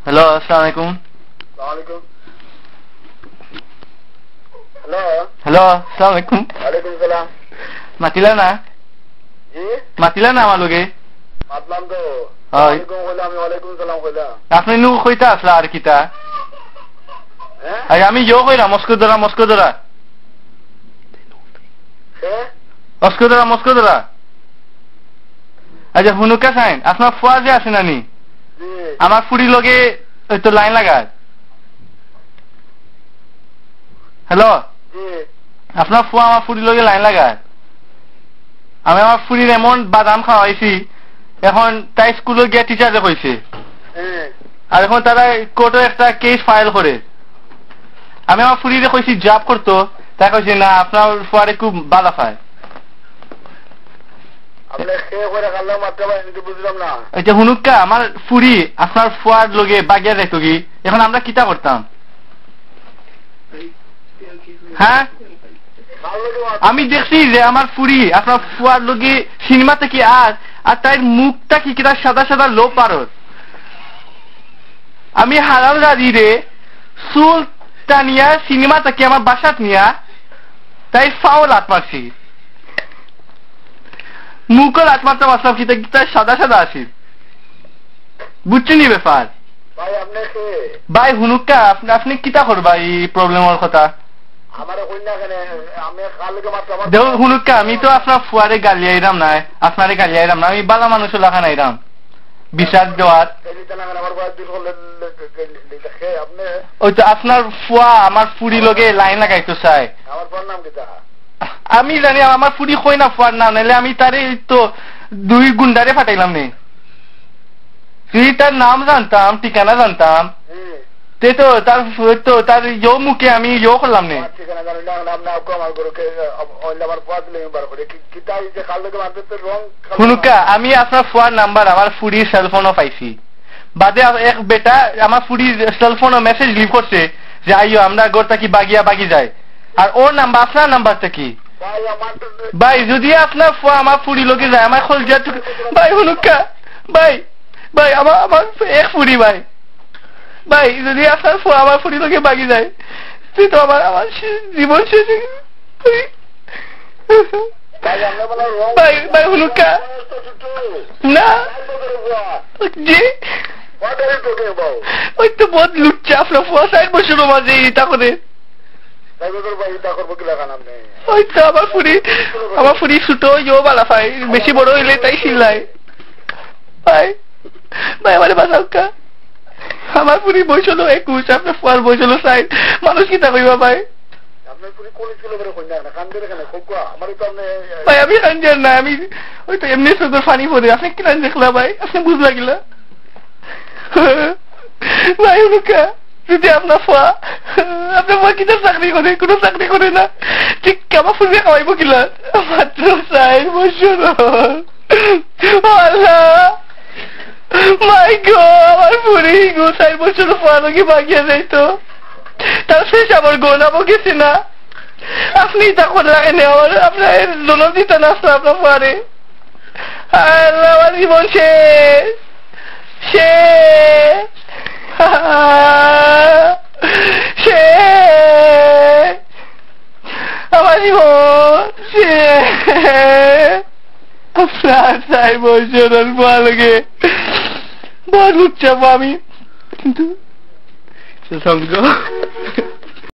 Hello, আসসালামু আলাইকুম। Hello, আসসালামু আলাইকুম। ওয়ালাইকুম সালাম। মাতিলা না? জি মাতিলা না আমার লগে? মাতলাম তো। হয় আমি ওয়ালাইকুম সালাম কইলাম। আপনি নু কইতা আসলা আর কিতা? হ্যাঁ আমি ইয়ো কইলাম মস্কোদরা মস্কোদরা। আচ্ছা হুনুকা সাইন আপনার ফুয়া যে আছে নানি আমার ফুড়ি লগে ওই তো লাইন লাগায়। হ্যালো, আপনার ফুয়া আমার ফুড়ি লগে লাইন লাগায়। আমি আমার ফুড়ির এমন বাদাম খাওয়াইছি, এখন তাই স্কুলে গিয়ে টিচারে কইছে, আর এখন তারা কোর্টে একটা কেস ফাইল করে। আমি আমার ফুড়িরে কইছি জব করতো, তাই কইছে না আপনার ফুয়ারে খুব বাধা পায়। এটা হুনুকা আমার ফুড়ি আপনার ফুয়ার লগে বাগিয়া যাইতো কি, এখন আমরা কিতা করতাম? হ্যাঁ আমি দেখছি যে আমার ফুড়ি আপনার ফুয়ার লগে সিনেমাতে কি আর তার মুখটা কি কিটা সাদা সাদা লো পারত। আমি হারাল দাদি রে চুল টানিয়া সিনেমাতে কি আমার বাসাত নিয়া তাই ফাও লাত মারছি, মুখও লাত মারতে পারতাম কিতা কিতা সাদা সাদা আসি। বুঝছি নি ব্যাপার ভাই হুনুকা? আপনি কিতা করবা এই প্রবলেমের কথা? দেখো হুনুকা, আমি তো আপনার ফুয়ারে গালি আইরাম না, আপনারে গালি আইরাম না, আমি বালা মানুষ লাগান আইরাম বিশ্বাস দেওয়ার। ওই তো আপনার ফুয়া আমার ফুড়ি লগে লাইন লাগাইতো চাই। আমি জানি আমার ফুড়ি কই না ফুয়ার নাম, নাইলে আমি তারে তো 2 গুন্ডারে ফাটাইলাম নে। যদি তার নাম জানতাম, ঠিকানা জানতাম, তে তো তার ইয়ো মুখে আমি ইয়ো করলাম নে। হুনুকা, আমি আপনার ফুয়ার নাম্বার আমার ফুড়ির সেলফোনও পাইছি, বাদে এক বেটা আমার ফুড়ির সেলফোনও মেসেজ লিভ করছে যে আইও আমরা গোরটা কি বাগি যায়, আর ওর নাম্বার আপনার নাম্বারটা কি? ভাই যদি আপনার ফুয়া আমার ফুড়ি লোকে যায় আমার খোল যা ভাই হুনুকা, ভাই আমার এক ফুড়ি ভাই যদি আপনার ফুয়া আমার ফুড়ি লোকে বাগি যায় তুই তো আমার জীবন শেষ। ভাই হুনুকা না জি ওই তো বহুত লুটছে আপনার ফুয়া 60 বছরের মাঝে ইটা করে। ওই তো আমার ফুড়ি ছোট ইয়ো বালা পাই, বেশি বড় হইলে তাই চিল্লাই। ভাই আমার বাঁচাওকা, আমার ফুড়ি বয়স হলো 21, আপনার ফুয়ার বয়স হলো 60, মানুষ কিতা কইবা ভাই? ভাই আমি কান্দিয়ার না, আমি ওই তো এমনি চোখের ফানি পড়ে। আপনি কিনা দেখলা ভাই? আপনি বুঝ লাগিলা ভাই হুনুকা, যদি আপনার ফুয়া কিনা চাকরি করে? কোনো চাকরি করে না, ঠিক আমার ফুড়ি খাওয়াইব কিলা? মাত্র 60 বছর। আল্লাহ মাই গো, আমার ফুড়ি 60 বছর ফুয়া লোকে বাগিয়ে যাইতো, তার শেষ আমার গোনাবো গেছে না। আপনি তা করে লাগেন আপনার জনম দিতে না আপনার ফুয়ারে। আল্লাহ আমার জীবন শেষ আমার জীবন আপনার 60 বছর ফুয়া লোকে বহুত উচ্চাবো আমি, কিন্তু সঙ্গ